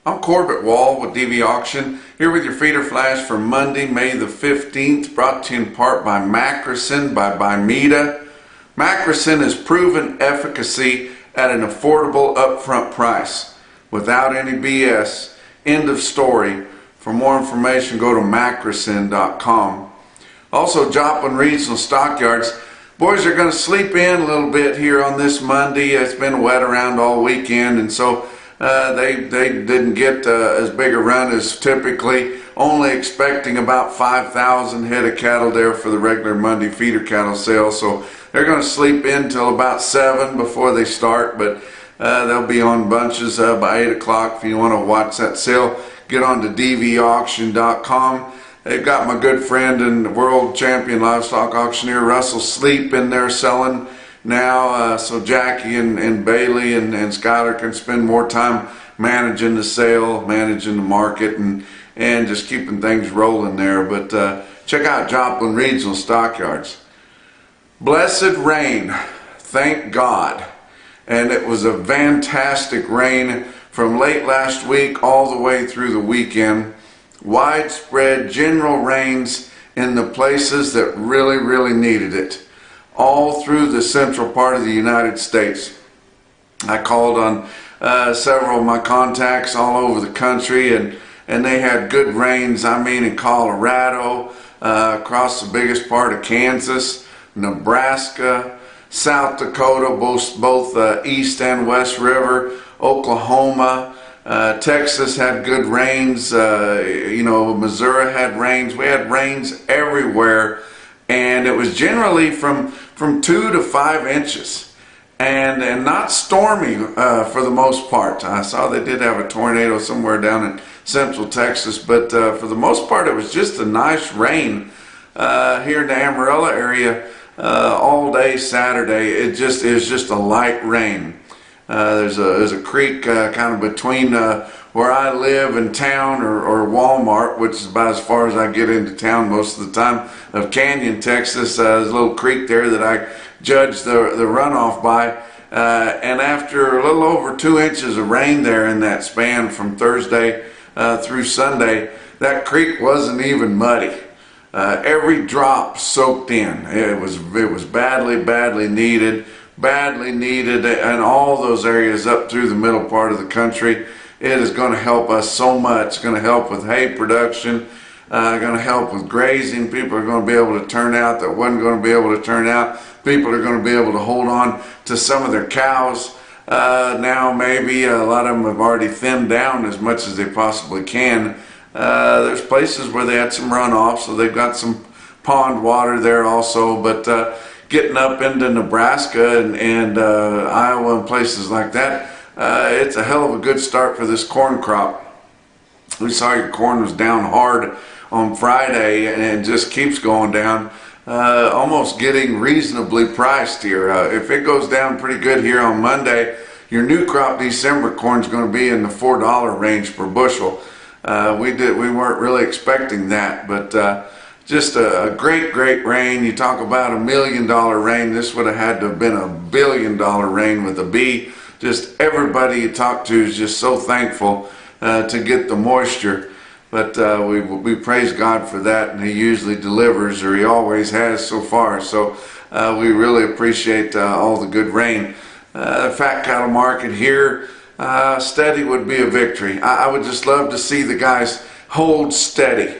I'm Corbett Wall with DV Auction, here with your feeder flash for Monday, May the 15th, brought to you in part by Macrocin by Bimeda. Macrocin has proven efficacy at an affordable upfront price, without any BS. End of story. For more information, go to macrocin.com. Also, Joplin Regional Stockyards. Boys are going to sleep in a little bit here on this Monday. It's been wet around all weekend, and so they didn't get as big a run as typically, only expecting about 5,000 head of cattle there for the regular Monday feeder cattle sale. So they're going to sleep in till about 7 before they start, but they'll be on bunches by 8 o'clock. If you want to watch that sale, get on to dvauction.com. They've got my good friend and world champion livestock auctioneer Russell Sleep in there selling now, so Jackie and Bailey and Skylar can spend more time managing the sale, managing the market, and just keeping things rolling there. But check out Joplin Regional Stockyards. Blessed rain, thank God. And it was a fantastic rain from late last week all the way through the weekend. Widespread general rains in the places that really needed it, all through the central part of the United States. I called on several of my contacts all over the country, and they had good rains. I mean, in Colorado, across the biggest part of Kansas, Nebraska, South Dakota, both East and West River, Oklahoma, Texas had good rains. Missouri had rains. We had rains everywhere, and it was generally from 2 to 5 inches, and not stormy for the most part. I saw they did have a tornado somewhere down in central Texas, but for the most part it was just a nice rain here in the Amarillo area all day Saturday. It is just a light rain. There's a creek kind of between where I live and town, or Walmart, which is about as far as I get into town most of the time, of Canyon, Texas. There's a little creek there that I judge the runoff by, and after a little over 2 inches of rain there in that span from Thursday through Sunday, that creek wasn't even muddy. Every drop soaked in. It was badly needed. Badly needed in all those areas up through the middle part of the country. It is going to help us so much. It's going to help with hay production, going to help with grazing. People are going to be able to turn out that wasn't going to be able to turn out. People are going to be able to hold on to some of their cows. Now maybe a lot of them have already thinned down as much as they possibly can. There's places where they had some runoff, so they've got some pond water there also, but getting up into Nebraska and Iowa and places like that, it's a hell of a good start for this corn crop. We saw your corn was down hard on Friday, and it just keeps going down, almost getting reasonably priced here. If it goes down pretty good here on Monday, your new crop December corn is going to be in the $4 range per bushel. We weren't really expecting that, but just a great rain. You talk about $1 million rain. This would have had to have been $1 billion rain with a B. Just everybody you talk to is just so thankful to get the moisture. But we praise God for that, and He usually delivers, or He always has so far. So we really appreciate all the good rain. Fat cattle market here, steady would be a victory. I would just love to see the guys hold steady.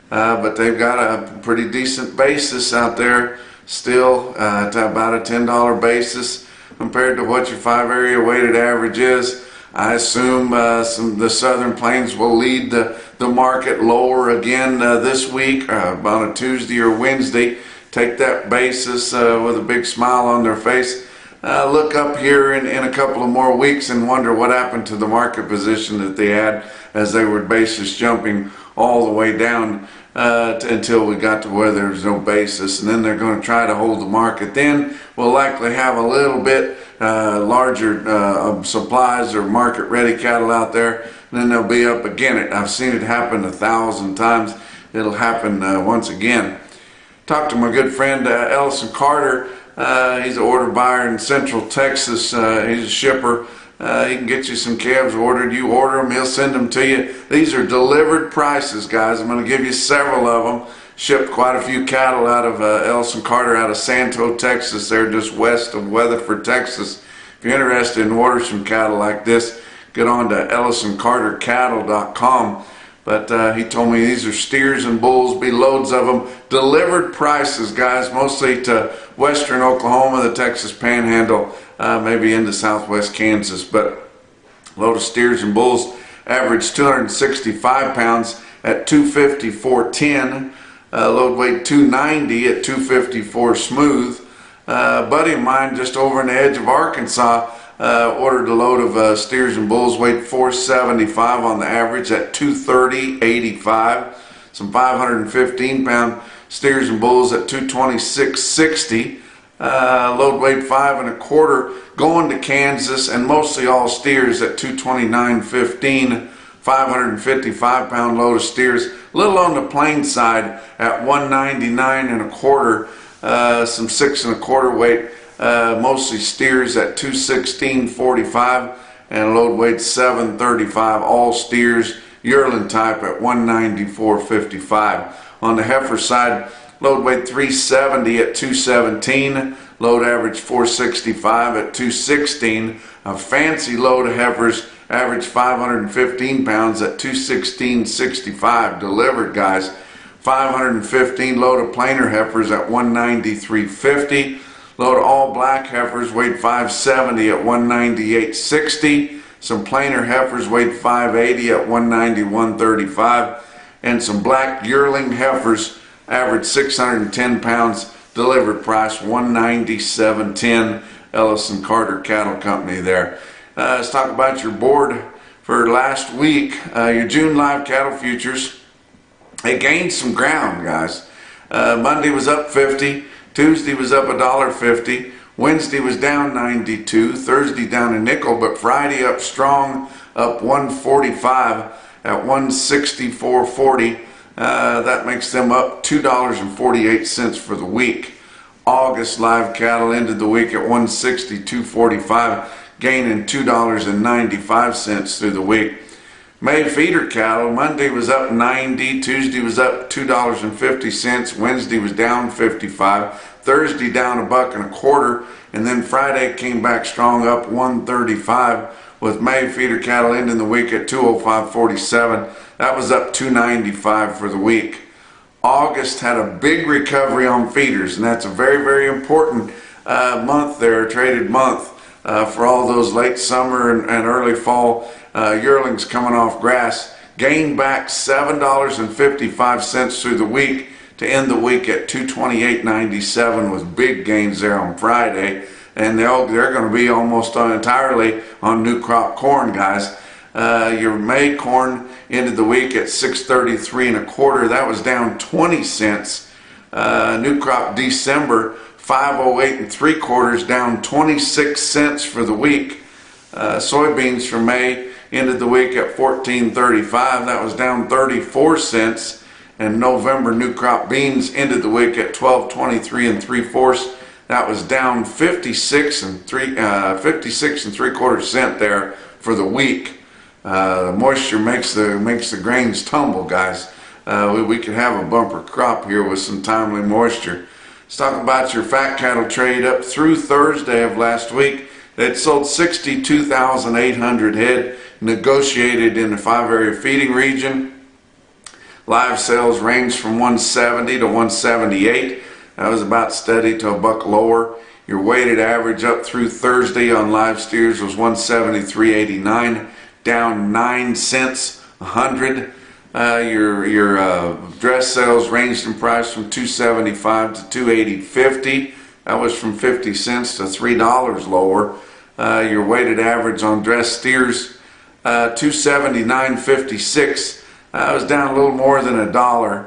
But they've got a pretty decent basis out there still, to about a $10 basis compared to what your 5 area weighted average is. I assume the Southern Plains will lead the market lower again this week, about a Tuesday or Wednesday. Take that basis with a big smile on their face. Look up here in a couple of more weeks and wonder what happened to the market position that they had as they were basis jumping all the way down until we got to where there's no basis, and then they're going to try to hold the market. Then we'll likely have a little bit larger supplies or market ready cattle out there, and then they'll be up again. I've seen it happen 1,000 times. It'll happen once again. Talked to my good friend Ellison Carter. He's an order buyer in Central Texas. He's a shipper He can get you some calves ordered. You order them, he'll send them to you. These are delivered prices, guys. I'm going to give you several of them. Shipped quite a few cattle out of Ellison Carter out of Santo, Texas. They're just west of Weatherford, Texas. If you're interested in ordering some cattle like this, get on to EllisonCarterCattle.com. But he told me these are steers and bulls, be loads of them. Delivered prices, guys, mostly to western Oklahoma, the Texas Panhandle, maybe into southwest Kansas. But a load of steers and bulls average 265 pounds at 254.10. Load weight 290 at 254 smooth. A buddy of mine just over in the edge of Arkansas ordered a load of steers and bulls, weight 475 on the average at 230.85. Some 515 pound steers and bulls at 226.60. Load weight 5 1/4 going to Kansas, and mostly all steers at 229.15. 555 pound load of steers, a little on the plain side at 199 1/4. Some 6 1/4 weight, mostly steers at 216.45, and load weight 735, all steers, yearling type at 194.55. On the heifer side, load weight 370 at 217, load average 465 at 216. A fancy load of heifers average 515 pounds at 216.65 delivered, guys. 515 load of plainer heifers at 193.50. Load of all black heifers weighed 570 at 198.60. Some plainer heifers weighed 580 at 191.35. And some black yearling heifers average 610 pounds, delivered price 197.10. Ellison Carter Cattle Company there. Let's talk about your board for last week. Your June live cattle futures, they gained some ground, guys. Monday was up 50, Tuesday was up $1.50, Wednesday was down 92, Thursday down a nickel, but Friday up strong, up 145 at 164.40. That makes them up $2.48 for the week. August live cattle ended the week at 162.45, gaining $2.95 through the week. May feeder cattle, Monday was up 90, Tuesday was up $2.50, Wednesday was down 55, Thursday down $1.25, and then Friday came back strong, up 135, with May feeder cattle ending the week at 205.47. That was up 295 for the week. August had a big recovery on feeders, and that's a very, very important month there, traded month, for all those late summer and early fall yearlings coming off grass. Gained back $7.55 through the week to end the week at 228.97 with big gains there on Friday. And they're going to be almost entirely on new crop corn, guys. Your May corn ended the week at 633 1/4. That was down 20 cents. New crop December 508 3/4, down 26 cents for the week. Soybeans for May ended the week at 1435. That was down 34 cents. And November new crop beans ended the week at 1223 3/4. That was down 56 3/4 cent there for the week. The moisture makes the grains tumble, guys. We could have a bumper crop here with some timely moisture. Let's talk about your fat cattle trade up through Thursday of last week. They'd sold 62,800 head, negotiated in the 5-area feeding region. Live sales ranged from 170 to 178. That was about steady to a buck lower. Your weighted average up through Thursday on live steers was 173.89, down 9 cents a hundred. Your dress sales ranged in price from 275 to 280.50. That was from 50 cents to $3 lower. Your weighted average on dress steers, 279.56. That was down a little more than $1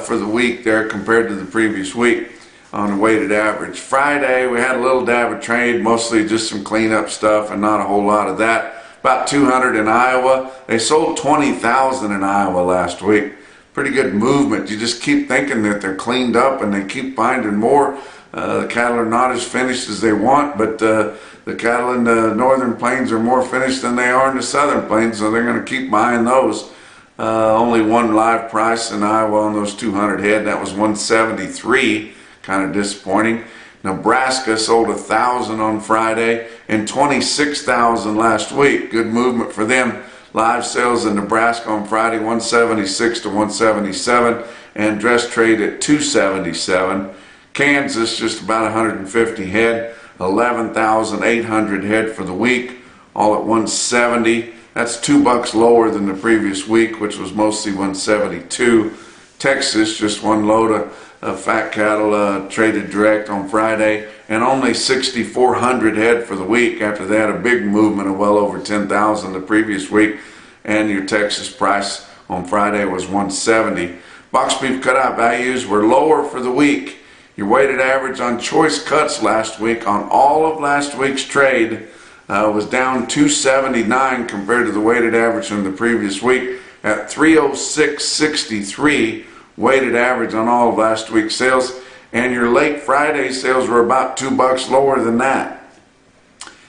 for the week there compared to the previous week on the weighted average. Friday we had a little dab of trade, mostly just some cleanup stuff and not a whole lot of that. About 200 in Iowa. They sold 20,000 in Iowa last week. Pretty good movement. You just keep thinking that they're cleaned up and they keep finding more The cattle are not as finished as they want, but the cattle in the northern plains are more finished than they are in the southern plains, so they're going to keep buying those. Only one live price in Iowa on those 200 head. That was 173. Kind of disappointing. Nebraska sold 1,000 on Friday and 26,000 last week. Good movement for them. Live sales in Nebraska on Friday 176 to 177, and dress trade at 277. Kansas just about 150 head, 11,800 head for the week, all at 170. That's $2 lower than the previous week, which was mostly 172. Texas, just one load of fat cattle traded direct on Friday, and only 6,400 head for the week after they had a big movement of well over 10,000 the previous week. And your Texas price on Friday was 170. Box beef cutout values were lower for the week. Your weighted average on choice cuts last week on all of last week's trade was down 279 compared to the weighted average from the previous week at 306.63 weighted average on all of last week's sales, and your late Friday sales were about $2 lower than that.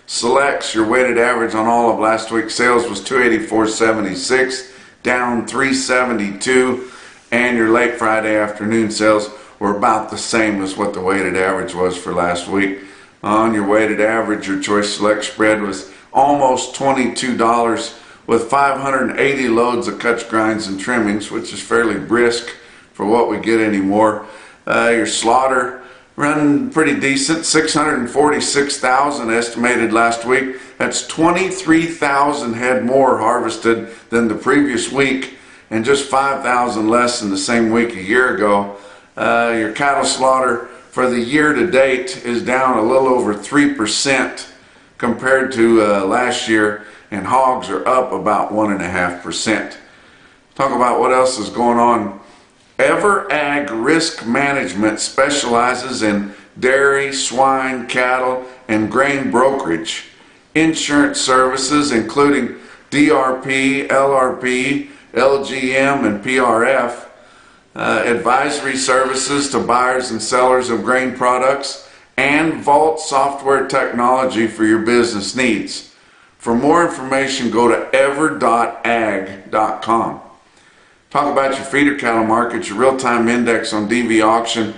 Selects, your weighted average on all of last week's sales was 284.76, down 372, and your late Friday afternoon sales were about the same as what the weighted average was for last week. On your weighted average, your choice select spread was almost $22 with 580 loads of cuts, grinds, and trimmings, which is fairly brisk for what we get anymore. Your slaughter running pretty decent, 646,000 estimated last week. That's 23,000 head more harvested than the previous week, and just 5,000 less than the same week a year ago. Your cattle slaughter for the year to date is down a little over 3% compared to last year, and hogs are up about 1.5%. Talk about what else is going on. EverAg Risk Management specializes in dairy, swine, cattle, and grain brokerage, insurance services including DRP, LRP, LGM, and PRF, advisory services to buyers and sellers of grain products, and Vault software technology for your business needs. For more information, go to ever.ag.com. Talk about your feeder cattle market. Your real-time index on DV auction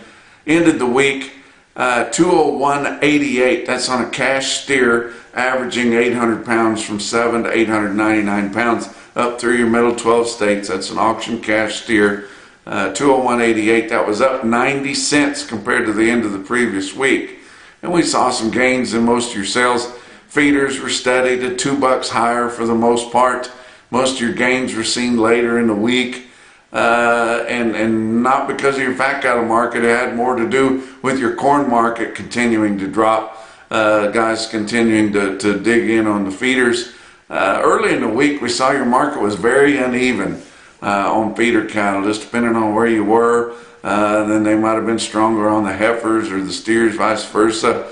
ended the week 201.88. That's on a cash steer averaging 800 pounds from 7 to 899 pounds up through your middle 12 states. That's an auction cash steer, 201.88. That was up 90 cents compared to the end of the previous week. And we saw some gains in most of your sales. Feeders were steady to $2 higher for the most part. Most of your gains were seen later in the week. And not because of your fat cattle market. It had more to do with your corn market continuing to drop. Guys continuing to dig in on the feeders. Early in the week, we saw your market was very uneven on feeder cattle, just depending on where you were. Then they might have been stronger on the heifers or the steers, vice versa.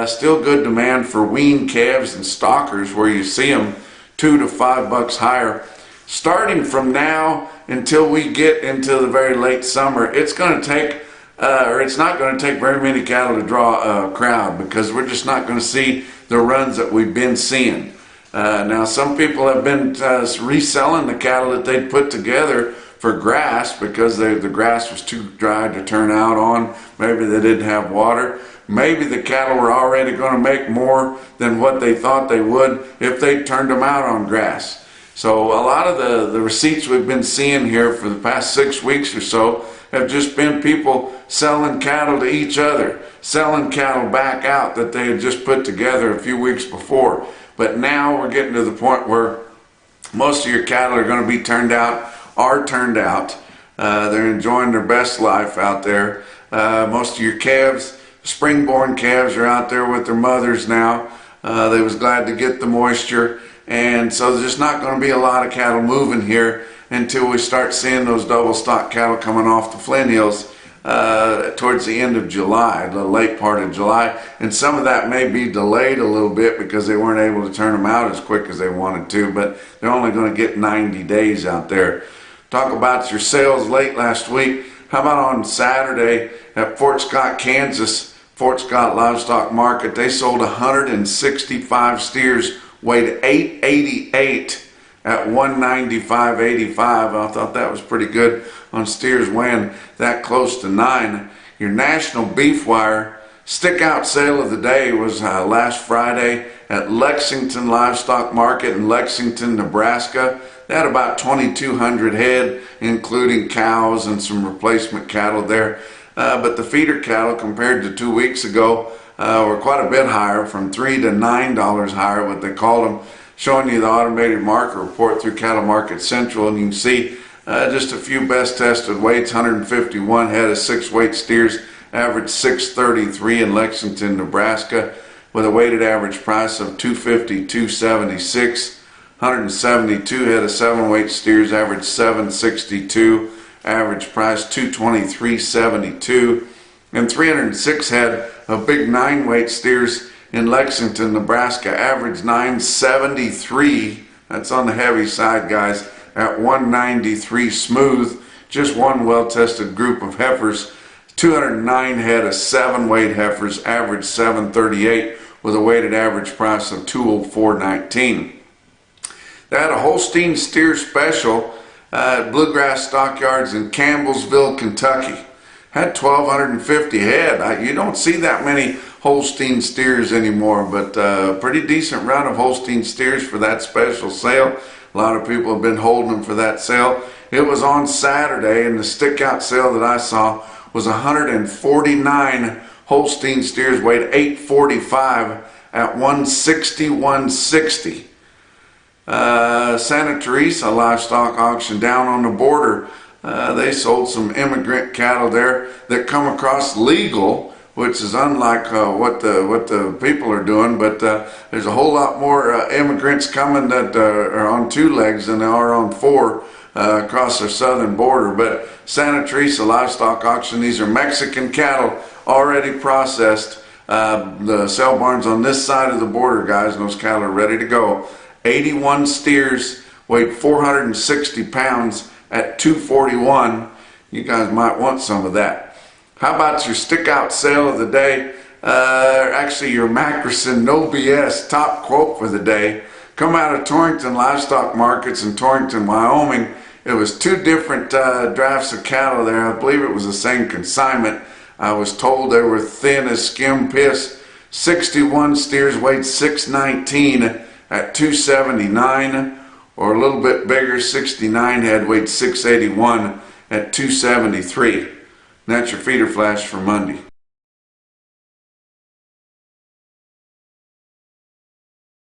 Still good demand for weaned calves and stockers, where you see them $2 to $5 higher. Starting from now until we get into the very late summer, it's going to take, it's not going to take very many cattle to draw a crowd, because we're just not going to see the runs that we've been seeing. Now, some people have been reselling the cattle that they'd put together for grass because the grass was too dry to turn out on. Maybe they didn't have water. Maybe the cattle were already going to make more than what they thought they would if they turned them out on grass. So a lot of the receipts we've been seeing here for the past 6 weeks or so have just been people selling cattle to each other, selling cattle back out that they had just put together a few weeks before. But now we're getting to the point where most of your cattle are going to be turned out. They're enjoying their best life out there. Most of your calves, spring-born calves, are out there with their mothers now. They was glad to get the moisture. And so there's just not going to be a lot of cattle moving here until we start seeing those double stock cattle coming off the Flint Hills towards the end of July, the late part of July. And some of that may be delayed a little bit because they weren't able to turn them out as quick as they wanted to, but they're only going to get 90 days out there. Talk about your sales late last week. How about on Saturday at Fort Scott, Kansas? Fort Scott Livestock Market. They sold 165 steers, weighed 888 at 195.85. I thought that was pretty good on steers weighing that close to 9. Your National Beef Wire stick out sale of the day was last Friday at Lexington Livestock Market in Lexington, Nebraska. They had about 2,200 head, including cows and some replacement cattle there. But the feeder cattle, compared to 2 weeks ago, were quite a bit higher, from $3 to $9 higher, what they called them. Showing you the automated market report through Cattle Market Central, and you can see just a few best tested weights. 151 head of 6-weight steers, average 633 in Lexington, Nebraska, with a weighted average price of $250, $276. 172 head of 7-weight steers, average 762, average price $223.72. And 306 head of big 9-weight steers in Lexington, Nebraska, average $973. That's on the heavy side, guys, at $193 smooth. Just one well-tested group of heifers. 209 head of 7-weight heifers, average $738, with a weighted average price of $204.19. They had a Holstein steer special at Bluegrass Stockyards in Campbellsville, Kentucky. Had 1,250 head. You don't see that many Holstein steers anymore, but pretty decent run of Holstein steers for that special sale. A lot of people have been holding them for that sale. It was on Saturday, and the stick out sale that I saw was 149 Holstein steers, weighed 845 at 160. Santa Teresa Livestock Auction down on the border. They sold some immigrant cattle there that come across legal, which is unlike what the people are doing. But there's a whole lot more immigrants coming that are on 2 legs than there are on 4 across our southern border. But Santa Teresa Livestock Auction, these are Mexican cattle already processed. The sale barns on this side of the border, guys, and those cattle are ready to go. 81 steers, weighed 460 pounds at $241. You guys might want some of that. How about your stick out sale of the day? Actually, your Macrocin No BS top quote for the day. Come out of Torrington Livestock Markets in Torrington, Wyoming. It was 2 different drafts of cattle there. I believe it was the same consignment. I was told they were thin as skim piss. 61 steers, weighed 619 at $279, or a little bit bigger, 69 head, weighed 681 at $273. And that's your feeder flash for Monday.